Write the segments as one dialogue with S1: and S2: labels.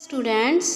S1: Students,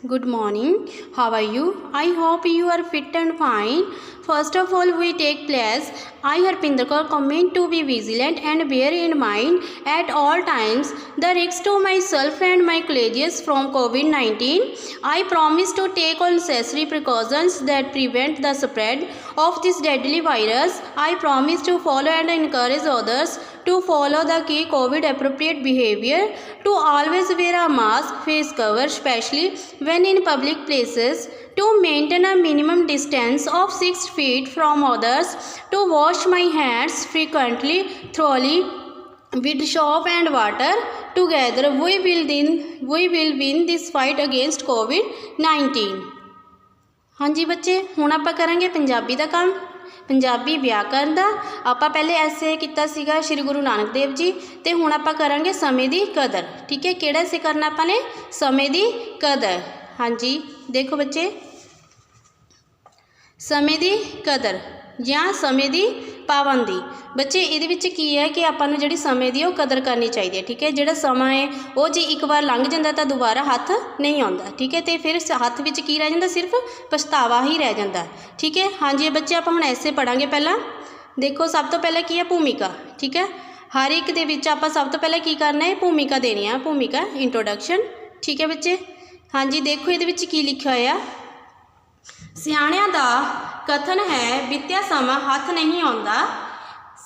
S1: good morning. How are you? I hope you are fit and fine. First of all, we take place. I, Harpinder Kaur, comment to be vigilant and bear in mind at all times the risk to myself and my colleagues from COVID-19. I promise to take all necessary precautions that prevent the spread of this deadly virus. I promise to follow and encourage others to follow the key COVID appropriate behavior, to always wear a mask, face cover, especially when in public places, to maintain a minimum distance of 6 feet from others, to wash my hands frequently, thoroughly with soap and water. Together we will win this fight against COVID-19. हाँ जी बच्चे, हुण आपां करांगे पंजाबी दा काम। पंजाबी व्याकरण दा आपां पहले ऐसे कीता सीगा श्री गुरु नानक देव जी, ते हुण आपां करांगे समय दी कदर। ठीक है, किहड़ा ऐसे करना आपां ने? समय दी कदर। हाँ जी, देखो बच्चे, समय दी कदर ਜਾਂ समय दी पाबंदी। बच्चे ਇਹਦੇ ਵਿੱਚ ਕੀ ਹੈ ਕਿ ਆਪਾਂ ਨੂੰ ਜਿਹੜੀ ਸਮੇਂ ਦੀ ਉਹ ਕਦਰ ਕਰਨੀ ਚਾਹੀਦੀ ਹੈ। ਠੀਕ ਹੈ, ਜਿਹੜਾ ਸਮਾਂ ਹੈ ਉਹ ਜੇ ਇੱਕ ਵਾਰ ਲੰਘ ਜਾਂਦਾ ਤਾਂ ਦੁਬਾਰਾ ਹੱਥ ਨਹੀਂ ਆਉਂਦਾ। ਠੀਕ ਹੈ, ਤੇ ਫਿਰ ਹੱਥ ਵਿੱਚ ਕੀ ਰਹਿ ਜਾਂਦਾ? ਸਿਰਫ ਪਛਤਾਵਾ ਹੀ ਰਹਿ ਜਾਂਦਾ। ਠੀਕ ਹੈ, ਹਾਂਜੀ ਬੱਚੇ, ਆਪਾਂ ਹੁਣ ਐਸੇ ਪੜਾਂਗੇ। ਪਹਿਲਾਂ ਦੇਖੋ, ਸਭ ਤੋਂ ਪਹਿਲਾਂ ਕੀ ਹੈ? ਭੂਮਿਕਾ। ਠੀਕ ਹੈ, ਹਰ ਇੱਕ ਦੇ ਵਿੱਚ ਆਪਾਂ ਸਭ ਤੋਂ ਪਹਿਲਾਂ ਕੀ ਕਰਨਾ ਹੈ? ਭੂਮਿਕਾ ਦੇਣੀ ਆ। ਭੂਮਿਕਾ, ਇੰਟਰੋਡਕਸ਼ਨ। ਠੀਕ ਹੈ ਬੱਚੇ, ਹਾਂਜੀ ਦੇਖੋ ਇਹਦੇ ਵਿੱਚ ਕੀ ਲਿਖਿਆ ਹੋਇਆ। ਸਿਆਣਿਆਂ ਦਾ ਕਥਨ ਹੈ ਬੀਤਿਆ ਸਮਾਂ ਹੱਥ ਨਹੀਂ ਆਉਂਦਾ।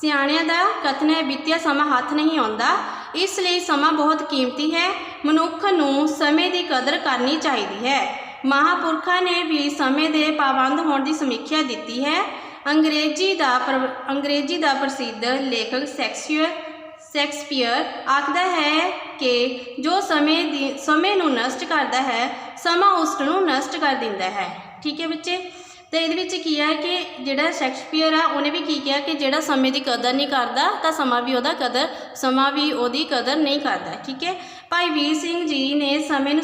S1: ਸਿਆਣਿਆਂ ਦਾ ਕਥਨ ਹੈ ਬੀਤਿਆ ਸਮਾਂ ਹੱਥ ਨਹੀਂ ਆਉਂਦਾ, ਇਸ ਲਈ ਸਮਾਂ ਬਹੁਤ ਕੀਮਤੀ ਹੈ। ਮਨੁੱਖ ਨੂੰ ਸਮੇਂ ਦੀ ਕਦਰ ਕਰਨੀ ਚਾਹੀਦੀ ਹੈ। ਮਹਾਂਪੁਰਖਾਂ ਨੇ ਵੀ ਸਮੇਂ ਦੇ ਪਾਬੰਦ ਹੋਣ ਦੀ ਸਮੀਖਿਆ ਦਿੱਤੀ ਹੈ। ਅੰਗਰੇਜ਼ੀ ਦਾ ਪ੍ਰਸਿੱਧ ਲੇਖਕ ਸ਼ੇਕਸਪੀਅਰ ਆਖਦਾ ਹੈ ਕਿ ਜੋ ਸਮੇਂ ਨੂੰ ਨਸ਼ਟ ਕਰਦਾ ਹੈ, ਸਮਾਂ ਉਸ ਨੂੰ ਨਸ਼ਟ ਕਰ ਦਿੰਦਾ ਹੈ। ਠੀਕ ਹੈ ਬੱਚੇ, तो ये की है कि जोड़ा शैक्सपीयर है उन्हें भी की किया कि जोड़ा समय की कदर नहीं करता तो समा भी वो कदर नहीं करता। ठीक है, भाई वीर सिंह जी ने समय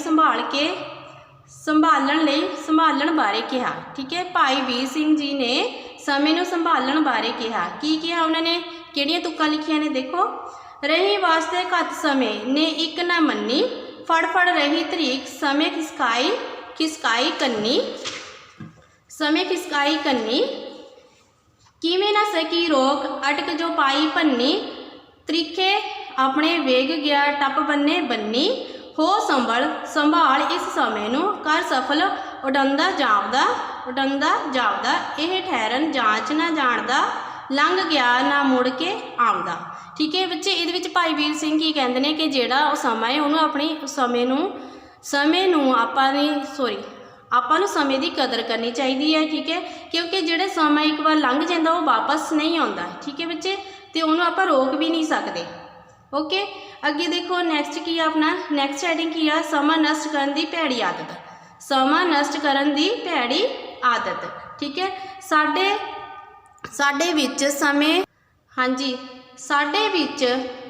S1: संभालण बारे कहा। ठीक है, भाई वीर सिंह जी ने समय संभालण बारे कहा। की कहा उन्होंने? किहड़ियां तुक्कां लिखियां ने? देखो, रही वास्ते घत समय ने एक ना मन्नी, फड़ रही तरीक समय खिसकाई कन्नी, समय खिसकाई कन्नी, किवें ना सकी रोक अटक जो पाई भन्नी, त्रिखे अपने वेग गया टप बन्नी, हो संभाल इस समय नूं कर सफल उडंदा जापदा, यह ठहरन जांच ना जानदा, लंघ गया ना मुड़ के आउंदा। ठीक है बच्चे, ये भाई वीर सिंह की कहते हैं कि जोड़ा समा है उन्होंने अपनी ਆਪਾਂ ਨੂੰ ਸਮੇਂ ਦੀ ਕਦਰ ਕਰਨੀ ਚਾਹੀਦੀ ਹੈ। ਠੀਕ ਹੈ, ਕਿਉਂਕਿ ਜਿਹੜਾ ਸਮਾਂ ਇੱਕ ਵਾਰ ਲੰਘ ਜਾਂਦਾ ਉਹ ਵਾਪਸ ਨਹੀਂ ਆਉਂਦਾ। ਠੀਕ ਹੈ ਬੱਚੇ, ਤੇ ਉਹਨੂੰ ਆਪਾਂ ਰੋਕ ਵੀ ਨਹੀਂ ਸਕਦੇ। ਓਕੇ, ਅੱਗੇ ਦੇਖੋ ਨੈਕਸਟ ਕੀ ਆ ਆਪਣਾ? ਨੈਕਸਟ ਹੈਡਿੰਗ ਕੀ ਆ? ਸਮਾਂ ਨਸ਼ਟ ਕਰਨ ਦੀ ਭੈੜੀ ਆਦਤ। ਸਮਾਂ ਨਸ਼ਟ ਕਰਨ ਦੀ ਭੈੜੀ ਆਦਤ। ਠੀਕ ਹੈ, ਸਾਡੇ ਵਿੱਚ ਸਮੇਂ, ਹਾਂਜੀ ਸਾਡੇ ਵਿੱਚ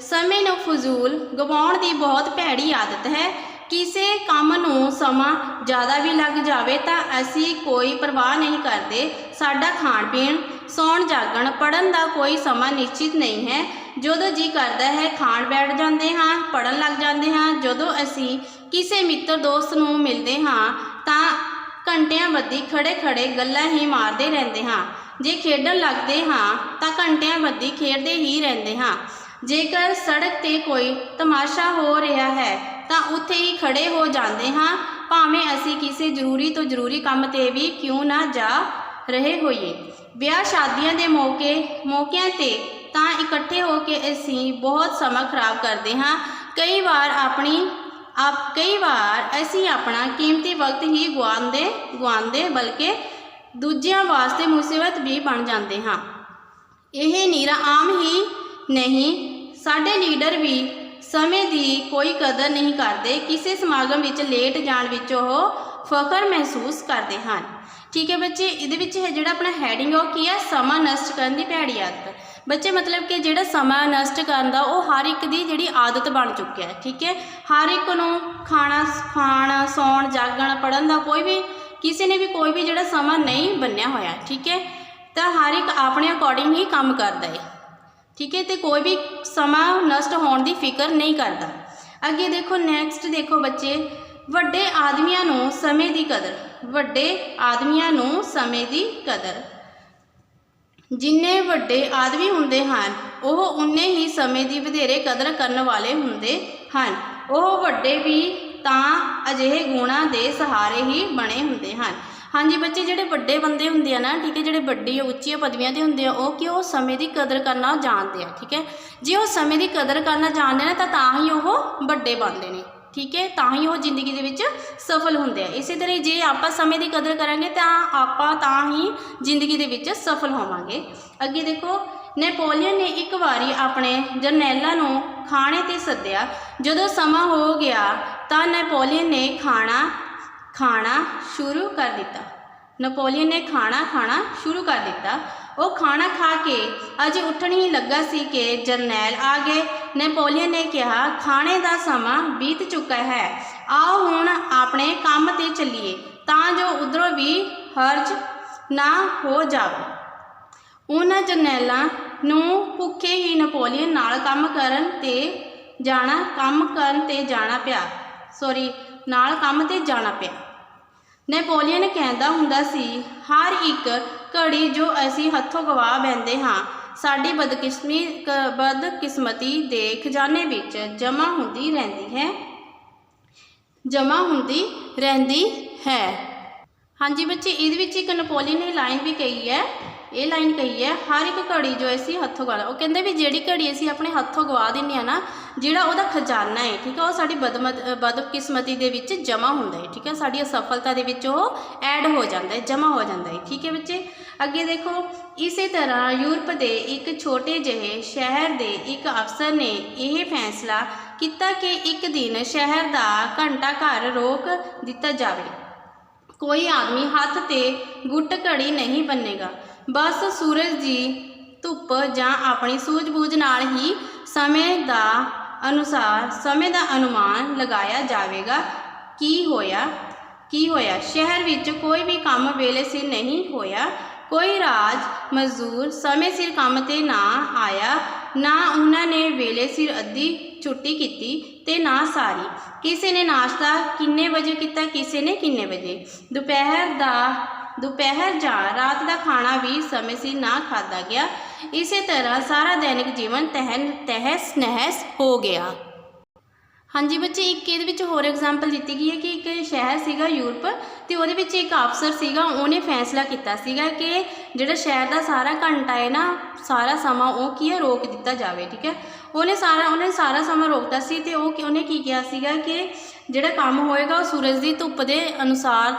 S1: ਸਮੇਂ ਨੂੰ ਫਜ਼ੂਲ ਗਵਾਉਣ ਦੀ ਬਹੁਤ ਭੈੜੀ ਆਦਤ ਹੈ। किसी काम नूं समा ज़्यादा भी लग जाए तो असी कोई परवाह नहीं करते। साडा खाण पीण, सौण जागण, पढ़न का कोई समा निश्चित नहीं है। जदों जी करता है खाण बैठ जाते हाँ, पढ़न लग जाते हाँ। जदों असी किसी मित्र दोस्त नूं मिलते हाँ तो घंटियां बद्धी खड़े गल्लां ही मारते रहते हाँ। जे खेडन लगते हाँ तो घंटियां बद्धी खेडते ही रहते हाँ। जेकर सड़क ते कोई तमाशा हो रहा है तो उत्थे ही खड़े हो जाते हाँ, भावें असी किसी जरूरी तो जरूरी काम ते भी क्यों ना जा रहे होइए। ब्याह शादियां दे मौकिਆਂ ते तां इकट्ठे होके असी बहुत समा खराब करते हाँ। कई बार असी अपना कीमती वक्त ही गुआंदे बल्कि दूजियां वास्ते मुसीबत भी बन जाते हाँ। यह नीरा आम ही नहीं, साडे लीडर भी समय की कोई कदर नहीं करते। किसी समागम विच लेट जाण विच ओह फखर महसूस करते हैं। ठीक है बच्चे, ये है जोड़ा अपना हैडिंग वो की है? समा नष्ट करने की भैड़ी आदत। बच्चे मतलब कि जोड़ा समा नष्ट करना वो हर एक की जिहड़ी आदत बन चुकी है। ठीक है, हर एक नूं खाना सौण जागण पढ़न का किसी ने भी कोई भी जोड़ा समा नहीं बन्निया होया। ठीक है, तो हर एक अपने अकॉर्डिंग ही काम करता है। ठीक है, तो कोई भी समा नष्ट होने की फिक्र नहीं करता। अगे देखो नैक्सट देखो बच्चे, ਵੱਡੇ ਆਦਮੀਆਂ ਨੂੰ ਸਮੇਂ ਦੀ ਕਦਰ, ਵੱਡੇ ਆਦਮੀਆਂ ਨੂੰ ਸਮੇਂ ਦੀ ਕਦਰ। ਜਿੰਨੇ ਵੱਡੇ ਆਦਮੀ ਹੁੰਦੇ ਹਨ ਉਹ ਉਨੇ ਹੀ ਸਮੇਂ ਦੀ ਵਧੇਰੇ ਕਦਰ ਕਰਨ ਵਾਲੇ ਹੁੰਦੇ ਹਨ। ਉਹ ਵੱਡੇ ਵੀ ਤਾਂ ਅਜਿਹੇ ਗੁਣਾਂ ਦੇ ਸਹਾਰੇ ਹੀ ਬਣੇ ਹੁੰਦੇ ਹਨ। ਹਾਂਜੀ ਬੱਚੇ, ਜਿਹੜੇ ਵੱਡੇ ਬੰਦੇ ਹੁੰਦੇ ਆ ਨਾ, ਠੀਕ ਹੈ, ਜਿਹੜੇ ਵੱਡੀ ਉੱਚੀਆਂ ਪਦਵੀਆਂ 'ਤੇ ਹੁੰਦੇ ਆ ਉਹ ਸਮੇਂ ਦੀ ਕਦਰ ਕਰਨਾ ਜਾਣਦੇ ਆ। ਠੀਕ ਹੈ, ਜੇ ਉਹ ਸਮੇਂ ਦੀ ਕਦਰ ਕਰਨਾ ਜਾਣਦੇ ਨੇ ਤਾਂ ਹੀ ਉਹ ਵੱਡੇ ਬਣਦੇ ਨੇ। ਠੀਕ ਹੈ, ਤਾਂ ਹੀ ਉਹ ਜ਼ਿੰਦਗੀ ਦੇ ਵਿੱਚ ਸਫਲ ਹੁੰਦੇ ਆ। ਇਸੇ ਤਰ੍ਹਾਂ ਜੇ ਆਪਾਂ ਸਮੇਂ ਦੀ ਕਦਰ ਕਰਾਂਗੇ ਤਾਂ ਆਪਾਂ ਤਾਂ ਹੀ ਜ਼ਿੰਦਗੀ ਦੇ ਵਿੱਚ ਸਫਲ ਹੋਵਾਂਗੇ। ਅੱਗੇ ਦੇਖੋ, ਨੈਪੋਲੀਅਨ ਨੇ ਇੱਕ ਵਾਰੀ ਆਪਣੇ ਜਰਨੈਲਾਂ ਨੂੰ ਖਾਣੇ 'ਤੇ ਸੱਦਿਆ। ਜਦੋਂ ਸਮਾਂ ਹੋ ਗਿਆ ਤਾਂ ਨੈਪੋਲੀਅਨ ਨੇ ਖਾਣਾ ਸ਼ੁਰੂ ਕਰ ਦਿੱਤਾ। ਨੈਪੋਲੀਅਨ ਨੇ ਖਾਣਾ ਸ਼ੁਰੂ ਕਰ ਦਿੱਤਾ। ਉਹ ਖਾਣਾ ਖਾ ਕੇ ਅਜੇ ਉੱਠਣ ਹੀ ਲੱਗਾ ਸੀ ਕਿ ਜਰਨੈਲ ਆ ਗਏ। ਨੈਪੋਲੀਅਨ ਨੇ ਕਿਹਾ, ਖਾਣੇ ਦਾ ਸਮਾਂ ਬੀਤ ਚੁੱਕਾ ਹੈ, ਆਓ ਹੁਣ ਆਪਣੇ ਕੰਮ 'ਤੇ ਚੱਲੀਏ ਤਾਂ ਜੋ ਉੱਧਰੋਂ ਵੀ ਹਰਜ ਨਾ ਹੋ ਜਾਵੇ। ਉਹਨਾਂ ਜਰਨੈਲਾਂ ਨੂੰ ਭੁੱਖੇ ਹੀ ਨੈਪੋਲੀਅਨ ਨਾਲ ਕੰਮ ਕਰਨ ਤੇ ਜਾਣਾ ਪਿਆ। ਨੈਪੋਲੀਅਨ ਕਹਿੰਦਾ ਹੁੰਦਾ ਸੀ, ਹਰ ਇੱਕ ਘੜੀ ਜੋ ਅਸੀਂ ਹੱਥੋਂ ਗਵਾ ਬੈਠਦੇ ਹਾਂ ਸਾਡੀ ਬਦਕਿਸਮਤੀ ਦੇ ਖਜ਼ਾਨੇ ਵਿੱਚ ਜਮ੍ਹਾਂ ਹੁੰਦੀ ਰਹਿੰਦੀ ਹੈ। ਹਾਂਜੀ ਬੱਚੇ, ਇਹਦੇ ਵਿੱਚ ਇੱਕ ਨੈਪੋਲੀਅਨ ਨੇ ਲਾਈਨ ਵੀ ਕਹੀ ਹੈ, ਇਹ ਲਾਈਨ ਕਹੀ ਹੈ, ਹਰ ਇੱਕ ਘੜੀ ਜੋ ਅਸੀਂ ਹੱਥੋਂ ਗਵਾ, ਉਹ ਕਹਿੰਦੇ ਵੀ ਜਿਹੜੀ ਘੜੀ ਅਸੀਂ ਆਪਣੇ ਹੱਥੋਂ ਗਵਾ ਦਿੰਦੇ ਹਾਂ ਨਾ, ਜਿਹੜਾ ਉਹਦਾ ਖਜ਼ਾਨਾ ਹੈ, ਠੀਕ ਹੈ, ਉਹ ਸਾਡੀ ਬਦਕਿਸਮਤੀ ਦੇ ਵਿੱਚ ਜਮ੍ਹਾਂ ਹੁੰਦਾ ਹੈ। ਠੀਕ ਹੈ, ਸਾਡੀ ਅਸਫਲਤਾ ਦੇ ਵਿੱਚ ਉਹ ਐਡ ਹੋ ਜਾਂਦਾ ਹੈ, ਜਮ੍ਹਾਂ ਹੋ ਜਾਂਦਾ ਹੈ। ਠੀਕ ਹੈ ਬੱਚੇ, ਅੱਗੇ ਦੇਖੋ, ਇਸੇ ਤਰ੍ਹਾਂ ਯੂਰਪ ਦੇ ਇੱਕ ਛੋਟੇ ਜਿਹੇ ਸ਼ਹਿਰ ਦੇ ਇੱਕ ਅਫਸਰ ਨੇ ਇਹ ਫੈਸਲਾ ਕੀਤਾ ਕਿ ਇੱਕ ਦਿਨ ਸ਼ਹਿਰ ਦਾ ਘੰਟਾ ਘਰ ਰੋਕ ਦਿੱਤਾ ਜਾਵੇ। ਕੋਈ ਆਦਮੀ ਹੱਥ 'ਤੇ ਗੁੱਟ ਘੜੀ ਨਹੀਂ ਬੰਨੇਗਾ, ਬਸ ਸੂਰਜ ਦੀ ਧੁੱਪ ਜਾਂ ਆਪਣੀ ਸੂਝ-ਬੂਝ ਨਾਲ ਹੀ ਸਮੇਂ ਦਾ ਅਨੁਮਾਨ ਲਗਾਇਆ ਜਾਵੇਗਾ। ਕੀ ਹੋਇਆ? ਸ਼ਹਿਰ ਵਿੱਚ ਕੋਈ ਵੀ ਕੰਮ ਵੇਲੇ ਸਿਰ ਨਹੀਂ ਹੋਇਆ। ਕੋਈ ਰਾਜ ਮਜ਼ਦੂਰ ਸਮੇਂ ਸਿਰ ਕੰਮ 'ਤੇ ਨਾ ਆਇਆ, ਨਾ ਉਹਨਾਂ ਨੇ ਵੇਲੇ ਸਿਰ ਅੱਧੀ ਛੁੱਟੀ ਕੀਤੀ ਤੇ ਨਾ ਸਾਰੀ। ਕਿਸੇ ਨੇ ਨਾਸ਼ਤਾ ਕਿੰਨੇ ਵਜੇ ਕੀਤਾ, ਕਿਸੇ ਨੇ ਕਿੰਨੇ ਵਜੇ। ਦੁਪਹਿਰ ਜਾਂ ਰਾਤ ਦਾ ਖਾਣਾ ਵੀ ਸਮੇਂ ਸਿਰ ਨਾ ਖਾਧਾ ਗਿਆ। ਇਸੇ ਤਰ੍ਹਾਂ ਸਾਰਾ ਦੈਨਿਕ ਜੀਵਨ ਤਹਿਸ ਨਹਿਸ ਹੋ ਗਿਆ। ਹਾਂਜੀ ਬੱਚੇ, ਇੱਕ ਇਹਦੇ ਵਿੱਚ ਹੋਰ ਐਗਜ਼ਾਮਪਲ ਦਿੱਤੀ ਗਈ ਹੈ ਕਿ ਇੱਕ ਸ਼ਹਿਰ ਸੀਗਾ ਯੂਰਪ, ਅਤੇ ਉਹਦੇ ਵਿੱਚ ਇੱਕ ਅਫਸਰ ਸੀਗਾ, ਉਹਨੇ ਫੈਸਲਾ ਕੀਤਾ ਸੀਗਾ ਕਿ ਜਿਹੜਾ ਸ਼ਹਿਰ ਦਾ ਸਾਰਾ ਘੰਟਾ ਹੈ ਨਾ, ਸਾਰਾ ਸਮਾਂ ਉਹ ਕੀ ਹੈ, ਰੋਕ ਦਿੱਤਾ ਜਾਵੇ। ਠੀਕ ਹੈ, ਉਹਨੇ ਸਾਰਾ ਸਮਾਂ ਰੋਕਤਾ ਸੀ, ਅਤੇ ਉਹਨੇ ਕੀ ਕਿਹਾ ਸੀਗਾ ਕਿ ਜਿਹੜਾ ਕੰਮ ਹੋਏਗਾ ਉਹ ਸੂਰਜ ਦੀ ਧੁੱਪ ਦੇ ਅਨੁਸਾਰ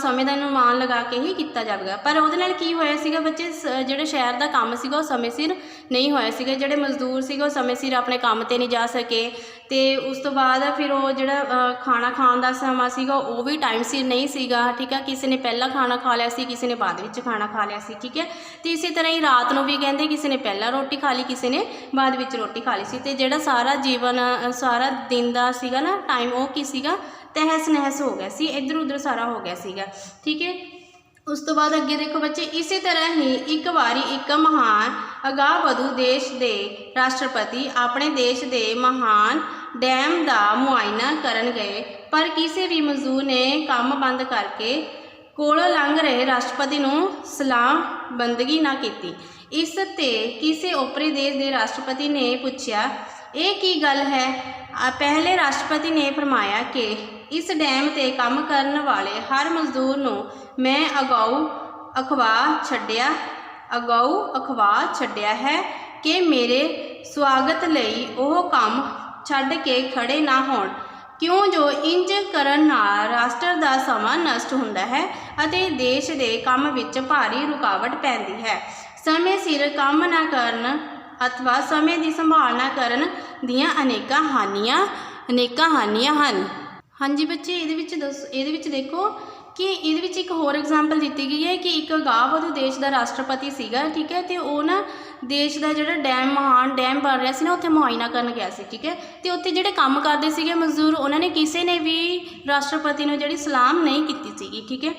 S1: ਸਮੇਂ ਦਾ ਅਨੁਮਾਨ ਲਗਾ ਕੇ ਹੀ ਕੀਤਾ ਜਾਵੇਗਾ। ਪਰ ਉਹਦੇ ਨਾਲ ਕੀ ਹੋਇਆ ਸੀਗਾ ਬੱਚੇ, ਜਿਹੜੇ ਸ਼ਹਿਰ ਦਾ ਕੰਮ ਸੀਗਾ ਉਹ ਸਮੇਂ ਸਿਰ ਨਹੀਂ ਹੋਇਆ ਸੀਗਾ। ਜਿਹੜੇ ਮਜ਼ਦੂਰ ਸੀਗੇ ਉਹ ਸਮੇਂ ਸਿਰ ਆਪਣੇ ਕੰਮ 'ਤੇ ਨਹੀਂ ਜਾ ਸਕੇ, ਅਤੇ ਉਸ ਤੋਂ ਬਾਅਦ ਫਿਰ ਉਹ ਜਿਹੜਾ ਖਾਣਾ ਖਾਣ ਦਾ ਸਮਾਂ ਸੀਗਾ ਉਹ ਵੀ ਟਾਈਮ ਸਿਰ ਨਹੀਂ ਸੀਗਾ। ਠੀਕ ਹੈ, ਕਿਸੇ ਨੇ ਪਹਿਲਾਂ ਖਾਣਾ ਖਾ ਲਿਆ ਸੀ, ਕਿਸੇ ਨੇ ਬਾਅਦ ਵਿੱਚ ਖਾਣਾ ਖਾ ਲਿਆ ਸੀ। ਠੀਕ ਹੈ, ਅਤੇ ਇਸੇ ਤਰ੍ਹਾਂ ਹੀ ਰਾਤ ਨੂੰ ਵੀ ਕਹਿੰਦੇ ਕਿਸੇ ਨੇ ਪਹਿਲਾਂ ਰੋਟੀ ਖਾ ਲਈ, ਕਿਸੇ ਨੇ ਬਾਅਦ ਵਿੱਚ ਰੋਟੀ ਖਾ ਲਈ ਸੀ, ਅਤੇ ਜਿਹੜਾ ਸਾਰਾ ਦਿਨ ਦਾ ਸੀਗਾ ਨਾ ਟਾਈਮ, ਉਹ ਕੀ ਸੀਗਾ, ਤਹਿਸ ਨਹਿਸ ਹੋ ਗਿਆ ਸੀ, ਇੱਧਰ ਉੱਧਰ ਸਾਰਾ ਹੋ ਗਿਆ ਸੀਗਾ। ਠੀਕ ਹੈ, ਉਸ ਤੋਂ ਬਾਅਦ ਅੱਗੇ ਦੇਖੋ ਬੱਚੇ, ਇਸੇ ਤਰ੍ਹਾਂ ਹੀ ਇੱਕ ਵਾਰੀ ਇੱਕ ਮਹਾਨ ਅਗਾਂਹਵਧੂ ਦੇਸ਼ ਦੇ ਰਾਸ਼ਟਰਪਤੀ ਆਪਣੇ ਦੇਸ਼ ਦੇ ਮਹਾਨ ਡੈਮ ਦਾ ਮੁਆਇਨਾ ਕਰਨ ਗਏ, ਪਰ ਕਿਸੇ ਵੀ ਮਜ਼ਦੂਰ ਨੇ ਕੰਮ ਬੰਦ ਕਰਕੇ ਕੋਲੋਂ ਲੰਘ ਰਹੇ ਰਾਸ਼ਟਰਪਤੀ ਨੂੰ ਸਲਾਮ ਬੰਦਗੀ ਨਾ ਕੀਤੀ। ਇਸ 'ਤੇ ਕਿਸੇ ਓਪਰੇ ਦੇਸ਼ ਦੇ ਰਾਸ਼ਟਰਪਤੀ ਨੇ ਪੁੱਛਿਆ, ਇਹ ਕੀ ਗੱਲ ਹੈ? ਪਹਿਲੇ ਰਾਸ਼ਟਰਪਤੀ ਨੇ ਫਰਮਾਇਆ ਕਿ ਇਸ ਡੈਮ 'ਤੇ ਕੰਮ ਕਰਨ ਵਾਲੇ ਹਰ ਮਜ਼ਦੂਰ ਨੂੰ ਮੈਂ ਅਗਾਊ ਅਖਵਾ ਛੱਡਿਆ ਹੈ ਕਿ ਮੇਰੇ ਸਵਾਗਤ ਲਈ ਉਹ ਕੰਮ ਛੱਡ ਕੇ ਖੜੇ ਨਾ ਹੋਣ, ਕਿਉਂ ਜੋ ਇੰਜ ਕਰਨ ਨਾਲ ਰਾਸ਼ਟਰ ਦਾ ਸਮਾਂ ਨਸ਼ਟ ਹੁੰਦਾ ਹੈ ਅਤੇ ਦੇਸ਼ ਦੇ ਕੰਮ ਵਿੱਚ ਭਾਰੀ ਰੁਕਾਵਟ ਪੈਂਦੀ ਹੈ। ਸਮੇਂ ਸਿਰ ਕੰਮ ਨਾ ਕਰਨ ਅਥਵਾ ਸਮੇਂ ਦੀ ਸੰਭਾਲ ਨਾ ਕਰਨ ਦੀਆਂ ਅਨੇਕਾਂ ਹਾਨੀਆਂ ਹਨ। ਹਾਂਜੀ ਬੱਚੇ, ਇਹਦੇ ਵਿੱਚ ਦੇਖੋ ਕਿ ਇਹਦੇ ਵਿੱਚ ਇੱਕ ਹੋਰ ਐਗਜ਼ਾਮਪਲ ਦਿੱਤੀ ਗਈ ਹੈ ਕਿ ਇੱਕ ਅਗਾਂਹਵਧੂ ਦੇਸ਼ ਦਾ ਰਾਸ਼ਟਰਪਤੀ ਸੀਗਾ। ਠੀਕ ਹੈ, ਅਤੇ ਉਹ ਨਾ ਦੇਸ਼ ਦਾ ਜਿਹੜਾ ਮਹਾਨ ਡੈਮ ਬਣ ਰਿਹਾ ਸੀ ਨਾ, ਉੱਥੇ ਮੁਆਇਨਾ ਕਰਨ ਗਿਆ ਸੀ। ਠੀਕ ਹੈ, ਅਤੇ ਉੱਥੇ ਜਿਹੜੇ ਕੰਮ ਕਰਦੇ ਸੀਗੇ ਮਜ਼ਦੂਰ, ਉਹਨਾਂ ਨੇ ਕਿਸੇ ਨੇ ਵੀ ਰਾਸ਼ਟਰਪਤੀ ਨੂੰ ਜਿਹੜੀ ਸਲਾਮ ਨਹੀਂ ਕੀਤੀ ਸੀਗੀ। ਠੀਕ ਹੈ,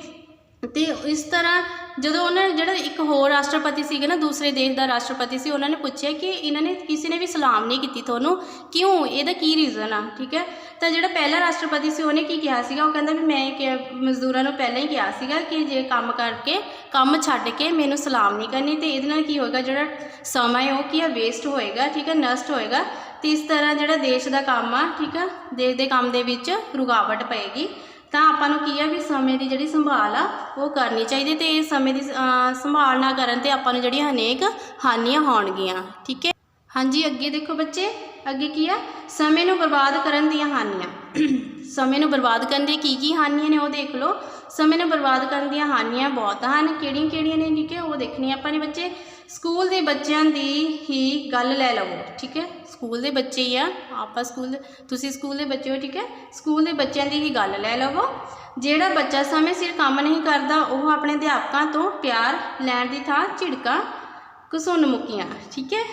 S1: ਤੇ ਇਸ ਤਰ੍ਹਾਂ ਜਦੋਂ ਉਹਨਾਂ ਨੇ ਜਿਹੜਾ ਇੱਕ ਹੋਰ ਰਾਸ਼ਟਰਪਤੀ ਸੀਗੇ ਨਾ, ਦੂਸਰੇ ਦੇਸ਼ ਦਾ ਰਾਸ਼ਟਰਪਤੀ ਸੀ, ਉਹਨਾਂ ਨੇ ਪੁੱਛਿਆ ਕਿ ਇਹਨਾਂ ਨੇ ਕਿਸੇ ਨੇ ਵੀ ਸਲਾਮ ਨਹੀਂ ਕੀਤੀ ਤੁਹਾਨੂੰ, ਕਿਉਂ, ਇਹਦਾ ਕੀ ਰੀਜ਼ਨ ਆ। ਠੀਕ ਹੈ, ਤਾਂ ਜਿਹੜਾ ਪਹਿਲਾ ਰਾਸ਼ਟਰਪਤੀ ਸੀ ਉਹਨੇ ਕੀ ਕਿਹਾ ਸੀਗਾ, ਉਹ ਕਹਿੰਦਾ ਵੀ ਮੈਂ ਮਜ਼ਦੂਰਾਂ ਨੂੰ ਪਹਿਲਾਂ ਹੀ ਕਿਹਾ ਸੀਗਾ ਕਿ ਜੇ ਕੰਮ ਛੱਡ ਕੇ ਮੈਨੂੰ ਸਲਾਮ ਨਹੀਂ ਕਰਨੀ, ਤੇ ਇਹਦੇ ਨਾਲ ਕੀ ਹੋਏਗਾ, ਜਿਹੜਾ ਸਮਾਂ ਹੈ ਉਹ ਕੀ ਆ, ਵੇਸਟ ਹੋਏਗਾ। ਠੀਕ ਹੈ, ਨਸ਼ਟ ਹੋਏਗਾ, ਤੇ ਇਸ ਤਰ੍ਹਾਂ ਜਿਹੜਾ ਦੇਸ਼ ਦਾ ਕੰਮ ਆ, ਠੀਕ ਆ, ਦੇਸ਼ ਦੇ ਕੰਮ ਦੇ ਵਿੱਚ ਰੁਕਾਵਟ ਪਏਗੀ। ਤਾਂ ਆਪਾਂ ਨੂੰ ਕੀ ਆ ਵੀ ਸਮੇਂ ਦੀ ਜਿਹੜੀ ਸੰਭਾਲ ਆ ਉਹ ਕਰਨੀ ਚਾਹੀਦੀ, ਤੇ ਇਹ ਸਮੇਂ ਦੀ ਸੰਭਾਲ ਨਾ ਕਰਨ ਤੇ ਆਪਾਂ ਨੂੰ ਜਿਹੜੀਆਂ ਅਨੇਕ ਹਾਨੀਆਂ ਹੋਣਗੀਆਂ। ਠੀਕ ਹੈ, ਹਾਂਜੀ ਅੱਗੇ ਦੇਖੋ ਬੱਚੇ, ਅੱਗੇ ਕੀ ਆ, ਸਮੇਂ ਨੂੰ ਬਰਬਾਦ ਕਰਨ ਦੀਆਂ ਹਾਨੀਆਂ। ਸਮੇਂ ਨੂੰ ਬਰਬਾਦ ਕਰਨ ਦੀਆਂ ਕੀ ਹਾਨੀਆਂ ਨੇ ਉਹ ਦੇਖ ਲਓ। ਸਮੇਂ ਨੂੰ ਬਰਬਾਦ ਕਰਨ ਦੀਆਂ ਹਾਨੀਆਂ ਬਹੁਤ ਹਨ, ਕਿਹੜੀਆਂ ਨੇ, ਠੀਕ ਹੈ, ਉਹ ਦੇਖਣੀ ਆਪਾਂ ਨੇ ਬੱਚੇ। ਸਕੂਲ ਦੇ ਬੱਚਿਆਂ ਦੀ ਹੀ ਗੱਲ ਲੈ ਲਵੋ। ਠੀਕ ਹੈ, ਸਕੂਲ ਦੇ ਬੱਚੇ ਹੀ ਆ ਆਪਾਂ, ਤੁਸੀਂ ਸਕੂਲ ਦੇ ਬੱਚੇ ਹੋ। ਠੀਕ ਹੈ, ਸਕੂਲ ਦੇ ਬੱਚਿਆਂ ਦੀ ਹੀ ਗੱਲ ਲੈ ਲਵੋ। ਜਿਹੜਾ ਬੱਚਾ ਸਮੇਂ ਸਿਰ ਕੰਮ ਨਹੀਂ ਕਰਦਾ ਉਹ ਆਪਣੇ ਅਧਿਆਪਕਾਂ ਤੋਂ ਪਿਆਰ ਲੈਣ ਦੀ ਥਾਂ ਝਿੜਕਾਂ, ਘਸੁੰਨ ਮੁੱਕੀਆਂ, ਠੀਕ ਹੈ,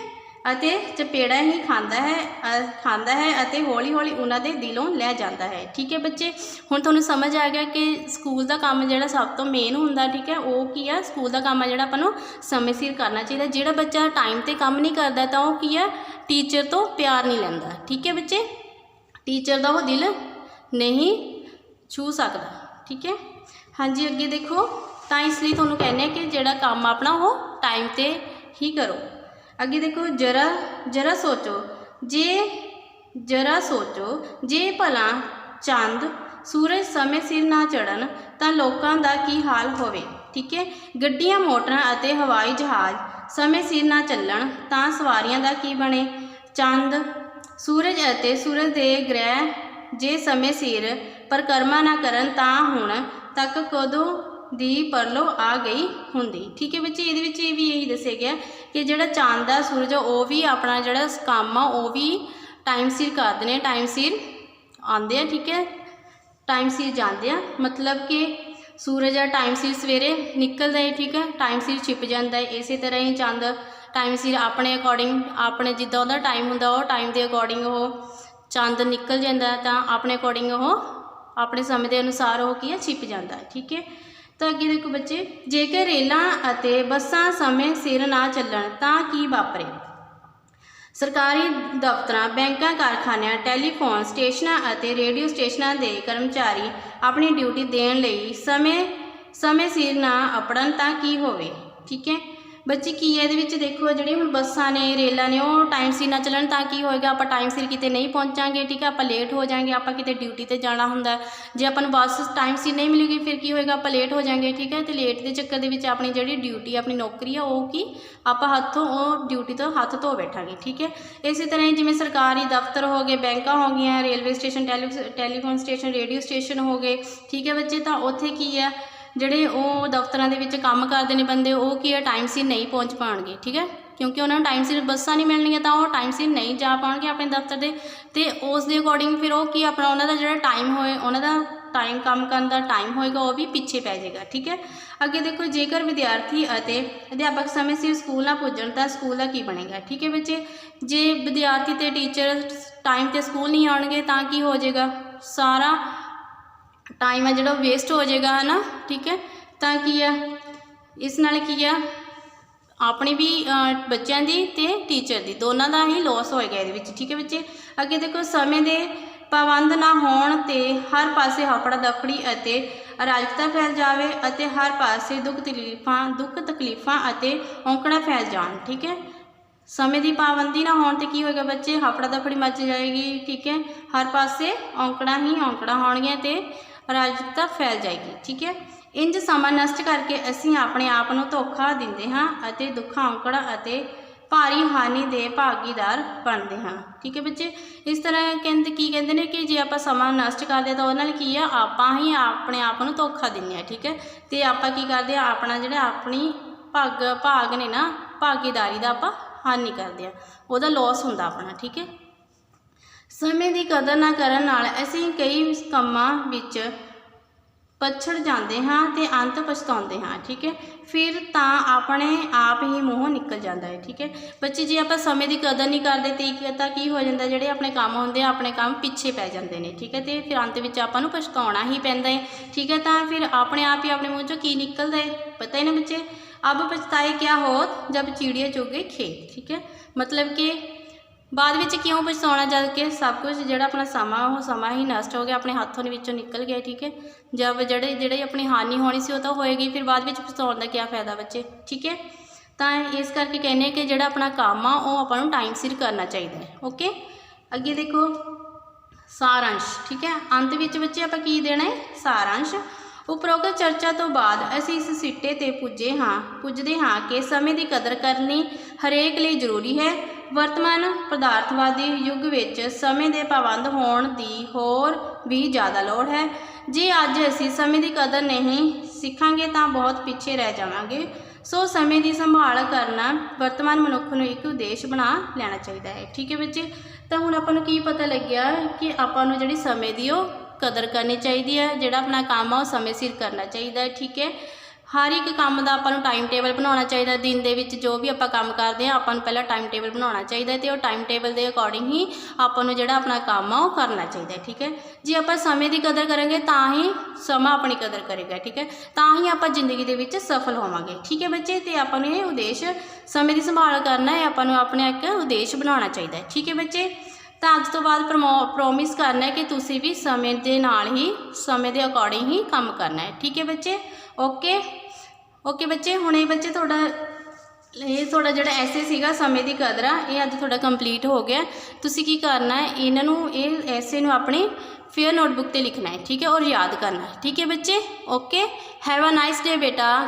S1: ਅਤੇ ਚਪੇੜਾ ਹੀ ਖਾਂਦਾ ਹੈ ਅਤੇ ਹੌਲੀ ਹੌਲੀ ਉਹਨਾਂ ਦੇ ਦਿਲੋਂ ਲੈ ਜਾਂਦਾ ਹੈ। ਠੀਕ ਹੈ ਬੱਚੇ, ਹੁਣ ਤੁਹਾਨੂੰ ਸਮਝ ਆ ਗਿਆ ਕਿ ਸਕੂਲ ਦਾ ਕੰਮ ਜਿਹੜਾ ਸਭ ਤੋਂ ਮੇਨ ਹੁੰਦਾ, ਠੀਕ ਹੈ, ਉਹ ਕੀ ਆ, ਸਕੂਲ ਦਾ ਕੰਮ ਆ ਜਿਹੜਾ ਆਪਾਂ ਨੂੰ ਸਮੇਂ ਸਿਰ ਕਰਨਾ ਚਾਹੀਦਾ। ਜਿਹੜਾ ਬੱਚਾ ਟਾਈਮ 'ਤੇ ਕੰਮ ਨਹੀਂ ਕਰਦਾ ਤਾਂ ਉਹ ਕੀ ਆ, ਟੀਚਰ ਤੋਂ ਪਿਆਰ ਨਹੀਂ ਲੈਂਦਾ। ਠੀਕ ਹੈ ਬੱਚੇ, ਟੀਚਰ ਦਾ ਉਹ ਦਿਲ ਨਹੀਂ ਛੂਹ ਸਕਦਾ। ਠੀਕ ਹੈ, ਹਾਂਜੀ ਅੱਗੇ ਦੇਖੋ, ਤਾਂ ਇਸ ਲਈ ਤੁਹਾਨੂੰ ਕਹਿੰਦੇ ਆ ਕਿ ਜਿਹੜਾ ਕੰਮ ਆਪਣਾ ਉਹ ਟਾਈਮ 'ਤੇ ਹੀ ਕਰੋ। ਅੱਗੇ ਦੇਖੋ, ਜਰਾ ਸੋਚੋ ਜੇ ਭਲਾ ਚੰਦ ਸੂਰਜ ਸਮੇਂ ਸਿਰ ਨਾ ਚੜ੍ਹਨ ਤਾਂ ਲੋਕਾਂ ਦਾ ਕੀ ਹਾਲ ਹੋਵੇ। ਠੀਕ ਹੈ, ਗੱਡੀਆਂ, ਮੋਟਰਾਂ ਅਤੇ ਹਵਾਈ ਜਹਾਜ਼ ਸਮੇਂ ਸਿਰ ਨਾ ਚੱਲਣ ਤਾਂ ਸਵਾਰੀਆਂ ਦਾ ਕੀ ਬਣੇ। ਚੰਦ, ਸੂਰਜ ਅਤੇ ਸੂਰਜ ਦੇ ਗ੍ਰਹਿ ਜੇ ਸਮੇਂ ਸਿਰ ਪਰਿਕਰਮਾ ਨਾ ਕਰਨ ਤਾਂ ਹੁਣ ਤੱਕ ਕਦੋਂ ਦੀ ਪਰਲੋ ਆ ਗਈ ਹੁੰਦੀ। ਠੀਕ ਹੈ ਬੱਚੇ, ਇਹਦੇ ਵਿੱਚ ਇਹ ਵੀ ਇਹੀ ਦੱਸਿਆ ਗਿਆ ਕਿ ਜਿਹੜਾ ਚੰਦ ਆ, ਸੂਰਜ, ਉਹ ਵੀ ਆਪਣਾ ਜਿਹੜਾ ਕੰਮ ਆ ਉਹ ਵੀ ਟਾਈਮ ਸਿਰ ਕਰਦੇ ਨੇ, ਟਾਈਮ ਸਿਰ ਆਉਂਦੇ ਆ। ਠੀਕ ਹੈ, ਟਾਈਮ ਸਿਰ ਜਾਂਦੇ ਆ, ਮਤਲਬ ਕਿ ਸੂਰਜ ਆ ਟਾਈਮ ਸਿਰ ਸਵੇਰੇ ਨਿਕਲਦਾ ਹੈ, ਠੀਕ ਹੈ, ਟਾਈਮ ਸਿਰ ਛਿਪ ਜਾਂਦਾ ਹੈ। ਇਸੇ ਤਰ੍ਹਾਂ ਹੀ ਚੰਦ ਟਾਈਮ ਸਿਰ ਆਪਣੇ ਅਕੋਰਡਿੰਗ, ਆਪਣੇ ਜਿੱਦਾਂ ਉਹਦਾ ਟਾਈਮ ਹੁੰਦਾ ਉਹ ਟਾਈਮ ਦੇ ਅਕੋਰਡਿੰਗ ਉਹ ਚੰਦ ਨਿਕਲ ਜਾਂਦਾ, ਤਾਂ ਆਪਣੇ ਅਕੋਰਡਿੰਗ ਉਹ ਆਪਣੇ ਸਮੇਂ ਦੇ ਅਨੁਸਾਰ ਉਹ ਕੀ ਹੈ, ਛਿਪ ਜਾਂਦਾ। ਠੀਕ ਹੈ, ਤਾਂ ਅੱਗੇ ਦੇਖੋ ਬੱਚੇ, ਜੇਕਰ ਰੇਲਾਂ ਅਤੇ ਬੱਸਾਂ ਸਮੇਂ ਸਿਰ ਨਾ ਚੱਲਣ ਤਾਂ ਕੀ ਵਾਪਰੇ। ਸਰਕਾਰੀ ਦਫ਼ਤਰਾਂ, ਬੈਂਕਾਂ, ਕਾਰਖਾਨਿਆਂ, ਟੈਲੀਫੋਨ ਸਟੇਸ਼ਨਾਂ ਅਤੇ ਰੇਡੀਓ ਸਟੇਸ਼ਨਾਂ ਦੇ ਕਰਮਚਾਰੀ ਆਪਣੀ ਡਿਊਟੀ ਦੇਣ ਲਈ ਸਮੇਂ ਸਿਰ ਨਾ ਅਪੜਨ ਤਾਂ ਕੀ ਹੋਵੇ। ਠੀਕ ਹੈ ਬੱਚੇ, ਕੀ ਹੈ ਇਹਦੇ ਵਿੱਚ ਦੇਖੋ, ਜਿਹੜੀ ਹੁਣ ਬੱਸਾਂ ਨੇ, ਰੇਲਾਂ ਨੇ, ਉਹ ਟਾਈਮ ਸਿਰ ਨਾ ਚੱਲਣ ਤਾਂ ਕੀ ਹੋਏਗਾ, ਆਪਾਂ ਟਾਈਮ ਸਿਰ ਕਿਤੇ ਨਹੀਂ ਪਹੁੰਚਾਂਗੇ। ਠੀਕ ਹੈ, ਆਪਾਂ ਲੇਟ ਹੋ ਜਾਵਾਂਗੇ, ਆਪਾਂ ਕਿਤੇ ਡਿਊਟੀ 'ਤੇ ਜਾਣਾ ਹੁੰਦਾ, ਜੇ ਆਪਾਂ ਨੂੰ ਬੱਸ ਟਾਈਮ ਸਿਰ ਨਹੀਂ ਮਿਲੇਗੀ ਫਿਰ ਕੀ ਹੋਏਗਾ, ਆਪਾਂ ਲੇਟ ਹੋ ਜਾਵਾਂਗੇ। ਠੀਕ ਹੈ, ਅਤੇ ਲੇਟ ਦੇ ਚੱਕਰ ਦੇ ਵਿੱਚ ਆਪਣੀ ਜਿਹੜੀ ਡਿਊਟੀ, ਆਪਣੀ ਨੌਕਰੀ ਆ ਉਹ ਕੀ, ਆਪਾਂ ਉਹ ਡਿਊਟੀ ਤੋਂ ਹੱਥ ਧੋ ਬੈਠਾਂਗੇ। ਠੀਕ ਹੈ, ਇਸੇ ਤਰ੍ਹਾਂ ਹੀ ਜਿਵੇਂ ਸਰਕਾਰੀ ਦਫ਼ਤਰ ਹੋ ਗਏ, ਬੈਂਕਾਂ ਹੋ ਗਈਆਂ, railway station, telephone station, radio station ਹੋ ਗਏ। ਠੀਕ ਹੈ ਬੱਚੇ, ਤਾਂ ਉੱਥੇ ਕੀ ਆ, ਜਿਹੜੇ ਉਹ ਦਫ਼ਤਰਾਂ ਦੇ ਵਿੱਚ ਕੰਮ ਕਰਦੇ ਨੇ ਬੰਦੇ, ਉਹ ਕੀ ਹੈ, ਟਾਈਮ ਸਿਰ ਨਹੀਂ ਪਹੁੰਚ ਪਾਉਣਗੇ। ਠੀਕ ਹੈ, ਕਿਉਂਕਿ ਉਹਨਾਂ ਨੂੰ ਟਾਈਮ ਸਿਰ ਬੱਸਾਂ ਨਹੀਂ ਮਿਲਣਗੀਆਂ ਤਾਂ ਉਹ ਟਾਈਮ ਸਿਰ ਨਹੀਂ ਜਾ ਪਾਉਣਗੇ ਆਪਣੇ ਦਫ਼ਤਰ ਦੇ, ਅਤੇ ਉਸ ਦੇ ਅਕੋਰਡਿੰਗ ਫਿਰ ਉਹ ਕੀ ਆਪਣਾ ਉਹਨਾਂ ਦਾ ਜਿਹੜਾ ਟਾਈਮ ਹੋਏ, ਉਹਨਾਂ ਦਾ ਟਾਈਮ ਕੰਮ ਕਰਨ ਦਾ ਟਾਈਮ ਹੋਏਗਾ ਉਹ ਵੀ ਪਿੱਛੇ ਪੈ ਜਾਏਗਾ। ਠੀਕ ਹੈ, ਅੱਗੇ ਦੇਖੋ, ਜੇਕਰ ਵਿਦਿਆਰਥੀ ਅਤੇ ਅਧਿਆਪਕ ਸਮੇਂ ਸਿਰ ਸਕੂਲ ਨਾ ਪੁੱਜਣ ਤਾਂ ਸਕੂਲ ਦਾ ਕੀ ਬਣੇਗਾ। ਠੀਕ ਹੈ ਬੱਚੇ, ਜੇ ਵਿਦਿਆਰਥੀ ਅਤੇ ਟੀਚਰ ਟਾਈਮ 'ਤੇ ਸਕੂਲ ਨਹੀਂ ਆਉਣਗੇ ਤਾਂ ਕੀ ਹੋ ਜਾਏਗਾ, ਸਾਰਾ ਟਾਈਮ ਹੈ ਜਿਹੜਾ ਵੇਸਟ ਹੋ ਜਾਏਗਾ, ਹੈ ਨਾ। ਠੀਕ ਹੈ, ਤਾਂ ਕੀ ਆ, ਇਸ ਨਾਲ ਕੀ ਆ, ਆਪਣੀ ਵੀ ਬੱਚਿਆਂ ਦੀ ਅਤੇ ਟੀਚਰ ਦੀ ਦੋਨਾਂ ਦਾ ਹੀ ਲੋਸ ਹੋਏਗਾ ਇਹਦੇ ਵਿੱਚ। ਠੀਕ ਹੈ ਬੱਚੇ, ਅੱਗੇ ਦੇਖੋ, ਸਮੇਂ ਦੇ ਪਾਬੰਦ ਨਾ ਹੋਣ 'ਤੇ ਹਰ ਪਾਸੇ ਹਫੜਾ ਦਫੜੀ ਅਤੇ ਅਰਾਜਕਤਾ ਫੈਲ ਜਾਵੇ ਅਤੇ ਹਰ ਪਾਸੇ ਦੁੱਖ ਤਕਲੀਫਾਂ ਅਤੇ ਔਂਕੜਾਂ ਫੈਲ ਜਾਣ। ਠੀਕ ਹੈ, ਸਮੇਂ ਦੀ ਪਾਬੰਦੀ ਨਾ ਹੋਣ 'ਤੇ ਕੀ ਹੋਏਗਾ ਬੱਚੇ, ਹਫੜਾ ਦਫੜੀ ਮਚ ਜਾਏਗੀ। ਠੀਕ ਹੈ, ਹਰ ਪਾਸੇ ਔਂਕੜਾਂ ਹੀ ਔਂਕੜਾਂ ਹੋਣਗੀਆਂ ਅਤੇ ਅਰਾਜਕਤਾ ਫੈਲ ਜਾਏਗੀ। ਠੀਕ ਹੈ, ਇੰਜ ਸਮਾਂ ਨਸ਼ਟ ਕਰਕੇ ਅਸੀਂ ਆਪਣੇ ਆਪ ਨੂੰ ਧੋਖਾ ਦਿੰਦੇ ਹਾਂ ਅਤੇ ਦੁੱਖਾਂ, ਔਂਕੜਾਂ ਅਤੇ ਭਾਰੀ ਹਾਨੀ ਦੇ ਭਾਗੀਦਾਰ ਬਣਦੇ ਹਾਂ। ਠੀਕ ਹੈ ਬੱਚੇ, ਇਸ ਤਰ੍ਹਾਂ ਕਹਿੰਦੇ ਨੇ ਕਿ ਜੇ ਆਪਾਂ ਸਮਾਂ ਨਸ਼ਟ ਕਰਦੇ ਤਾਂ ਉਹਦੇ ਨਾਲ ਕੀ ਆ, ਆਪਾਂ ਹੀ ਆਪਣੇ ਆਪ ਨੂੰ ਧੋਖਾ ਦਿੰਦੇ ਹਾਂ। ਠੀਕ ਹੈ, ਅਤੇ ਆਪਾਂ ਕੀ ਕਰਦੇ ਹਾਂ, ਆਪਣਾ ਜਿਹੜਾ ਆਪਣੀ ਭਾਗ ਨੇ ਨਾ, ਭਾਗੀਦਾਰੀ ਦਾ ਆਪਾਂ ਹਾਨੀ ਕਰਦੇ ਹਾਂ, ਉਹਦਾ ਲੋਸ ਹੁੰਦਾ ਆਪਣਾ। ਠੀਕ ਹੈ, ਸਮੇਂ ਦੀ ਕਦਰ ਨਾ ਕਰਨ ਨਾਲ ਅਸੀਂ ਕਈ ਕੰਮਾਂ ਵਿੱਚ ਪਛੜ ਜਾਂਦੇ ਹਾਂ ਤੇ ਅੰਤ ਪਛਤਾਉਂਦੇ ਹਾਂ। ਠੀਕ ਹੈ, ਫਿਰ ਤਾਂ ਆਪਣੇ ਆਪ ਹੀ ਮੂੰਹੋਂ ਨਿਕਲ ਜਾਂਦਾ ਹੈ। ਠੀਕ ਹੈ ਬੱਚੇ, ਜੇ ਆਪਾਂ ਸਮੇਂ ਦੀ ਕਦਰ ਨਹੀਂ ਕਰਦੇ ਤੇ ਤਾਂ ਕੀ ਹੋ ਜਾਂਦਾ, ਜਿਹੜੇ ਆਪਣੇ ਕੰਮ ਹੁੰਦੇ ਆ ਆਪਣੇ ਕੰਮ ਪਿੱਛੇ ਪੈ ਜਾਂਦੇ ਨੇ। ਠੀਕ ਹੈ, ਤੇ ਫਿਰ ਅੰਤ ਵਿੱਚ ਆਪਾਂ ਨੂੰ ਪਛਤਾਉਣਾ ਹੀ ਪੈਂਦਾ ਹੈ। ਠੀਕ ਹੈ, ਤਾਂ ਫਿਰ ਆਪਣੇ ਆਪ ਹੀ ਆਪਣੇ ਮੂੰਹ 'ਚੋਂ ਕੀ ਨਿਕਲਦਾ ਹੈ ਪਤਾ ਹੀ ਨਾ ਬੱਚੇ, ਅਬ ਪਛਤਾਏ ਕਿਆ ਹੋਤ ਜਬ ਚਿੜੀਆ ਚੁਗੇ ਖੇਤ। ਠੀਕ ਹੈ, ਮਤਲਬ ਕਿ ਬਾਅਦ ਵਿੱਚ ਕਿਉਂ ਪਛਤਾਉਣਾ ਜਦ ਕਿ ਸਭ ਕੁਝ ਜਿਹੜਾ ਆਪਣਾ ਸਮਾਂ ਉਹ ਸਮਾਂ ਹੀ ਨਸ਼ਟ ਹੋ ਗਿਆ, ਆਪਣੇ ਹੱਥੋਂ ਦੇ ਵਿੱਚੋਂ ਨਿਕਲ ਗਿਆ। ਠੀਕ ਹੈ, ਜਦ ਜਿਹੜੀ ਆਪਣੀ ਹਾਨੀ ਹੋਣੀ ਸੀ ਉਹ ਤਾਂ ਹੋਏਗੀ, ਫਿਰ ਬਾਅਦ ਵਿੱਚ ਪਛਤਾਉਣ ਦਾ ਕੀ ਫਾਇਦਾ ਬੱਚੇ। ਠੀਕ ਹੈ, ਤਾਂ ਇਸ ਕਰਕੇ ਕਹਿੰਦੇ ਹਾਂ ਕਿ ਜਿਹੜਾ ਆਪਣਾ ਕੰਮ ਆ ਉਹ ਆਪਾਂ ਨੂੰ ਟਾਈਮ ਸਿਰ ਕਰਨਾ ਚਾਹੀਦਾ ਹੈ। ਓਕੇ, ਅੱਗੇ ਦੇਖੋ ਸਾਰਾਂਸ਼। ਠੀਕ ਹੈ, ਅੰਤ ਵਿੱਚ ਬੱਚੇ ਆਪਾਂ ਕੀ ਦੇਣਾ ਹੈ, ਸਾਰਾਂਸ਼। ਉਪਰੋਕਤ ਚਰਚਾ ਤੋਂ ਬਾਅਦ ਅਸੀਂ ਇਸ ਸਿੱਟੇ ਤੇ ਪੁੱਜਦੇ ਹਾਂ ਕਿ ਸਮੇਂ ਦੀ ਕਦਰ ਕਰਨੀ ਹਰੇਕ ਲਈ ਜ਼ਰੂਰੀ ਹੈ। ਵਰਤਮਾਨ ਪਦਾਰਥਵਾਦੀ ਯੁੱਗ ਵਿੱਚ ਸਮੇਂ ਦੇ ਪਾਬੰਦ ਹੋਣ ਦੀ ਹੋਰ ਵੀ ਜ਼ਿਆਦਾ ਲੋੜ ਹੈ। ਜੇ ਅੱਜ ਅਸੀਂ ਸਮੇਂ ਦੀ ਕਦਰ ਨਹੀਂ ਸਿੱਖਾਂਗੇ ਤਾਂ ਬਹੁਤ ਪਿੱਛੇ ਰਹਿ ਜਾਵਾਂਗੇ। ਸੋ ਸਮੇਂ ਦੀ ਸੰਭਾਲ ਕਰਨਾ ਵਰਤਮਾਨ ਮਨੁੱਖ ਨੂੰ ਇੱਕ ਉਦੇਸ਼ ਬਣਾ ਲੈਣਾ ਚਾਹੀਦਾ ਹੈ। ਠੀਕ ਹੈ ਬੱਚੇ, ਤਾਂ ਹੁਣ ਆਪਾਂ ਨੂੰ ਕੀ ਪਤਾ ਲੱਗਿਆ ਕਿ ਆਪਾਂ ਨੂੰ ਜਿਹੜੀ ਸਮੇਂ ਦੀ ਉਹ ਕਦਰ ਕਰਨੀ ਚਾਹੀਦੀ ਹੈ, ਜਿਹੜਾ ਆਪਣਾ ਕੰਮ ਆ ਉਹ ਸਮੇਂ ਸਿਰ ਕਰਨਾ ਚਾਹੀਦਾ ਹੈ। ਠੀਕ ਹੈ, ਹਰ ਇੱਕ ਕੰਮ ਦਾ ਆਪਾਂ ਨੂੰ ਟਾਈਮ ਟੇਬਲ ਬਣਾਉਣਾ ਚਾਹੀਦਾ। ਦਿਨ ਦੇ ਵਿੱਚ ਜੋ ਵੀ ਆਪਾਂ ਕੰਮ ਕਰਦੇ ਹਾਂ ਆਪਾਂ ਨੂੰ ਪਹਿਲਾਂ ਟਾਈਮ ਟੇਬਲ ਬਣਾਉਣਾ ਚਾਹੀਦਾ ਅਤੇ ਉਹ ਟਾਈਮ ਟੇਬਲ ਦੇ ਅਕੋਰਡਿੰਗ ਹੀ ਆਪਾਂ ਨੂੰ ਜਿਹੜਾ ਆਪਣਾ ਕੰਮ ਆ ਉਹ ਕਰਨਾ ਚਾਹੀਦਾ। ਠੀਕ ਹੈ, ਜੇ ਆਪਾਂ ਸਮੇਂ ਦੀ ਕਦਰ ਕਰਾਂਗੇ ਤਾਂ ਹੀ ਸਮਾਂ ਆਪਣੀ ਕਦਰ ਕਰੇਗਾ। ਠੀਕ ਹੈ, ਤਾਂ ਹੀ ਆਪਾਂ ਜ਼ਿੰਦਗੀ ਦੇ ਵਿੱਚ ਸਫਲ ਹੋਵਾਂਗੇ। ਠੀਕ ਹੈ ਬੱਚੇ, ਅਤੇ ਆਪਾਂ ਨੂੰ ਇਹ ਉਦੇਸ਼ ਸਮੇਂ ਦੀ ਸੰਭਾਲ ਕਰਨਾ ਹੈ, ਆਪਾਂ ਨੂੰ ਆਪਣਾ ਇੱਕ ਉਦੇਸ਼ ਬਣਾਉਣਾ ਚਾਹੀਦਾ ਹੈ। ਠੀਕ ਹੈ ਬੱਚੇ, ਤਾਂ ਅੱਜ ਤੋਂ ਬਾਅਦ ਪ੍ਰੋਮਿਸ ਕਰਨਾ ਹੈ ਕਿ ਤੁਸੀਂ ਵੀ ਸਮੇਂ ਦੇ ਨਾਲ ਹੀ ਸਮੇਂ ਦੇ ਅਕੋਰਡਿੰਗ ਹੀ ਕੰਮ ਕਰਨਾ ਹੈ। ਠੀਕ ਹੈ ਬੱਚੇ, ਓਕੇ ਬੱਚੇ, ਹੁਣ ਇਹ ਬੱਚੇ ਤੁਹਾਡਾ ਜਿਹੜਾ ਐਸੇ ਸੀਗਾ ਸਮੇਂ ਦੀ ਕਦਰ ਆ ਇਹ ਅੱਜ ਤੁਹਾਡਾ ਕੰਪਲੀਟ ਹੋ ਗਿਆ। ਤੁਸੀਂ ਕੀ ਕਰਨਾ ਹੈ, ਇਹ ਐਸੇ ਨੂੰ ਆਪਣੀ ਫੇਅਰ ਨੋਟਬੁੱਕ 'ਤੇ ਲਿਖਣਾ ਹੈ। ਠੀਕ ਹੈ, ਔਰ ਯਾਦ ਕਰਨਾ ਹੈ। ਠੀਕ ਹੈ ਬੱਚੇ, okay, have a nice day ਬੇਟਾ।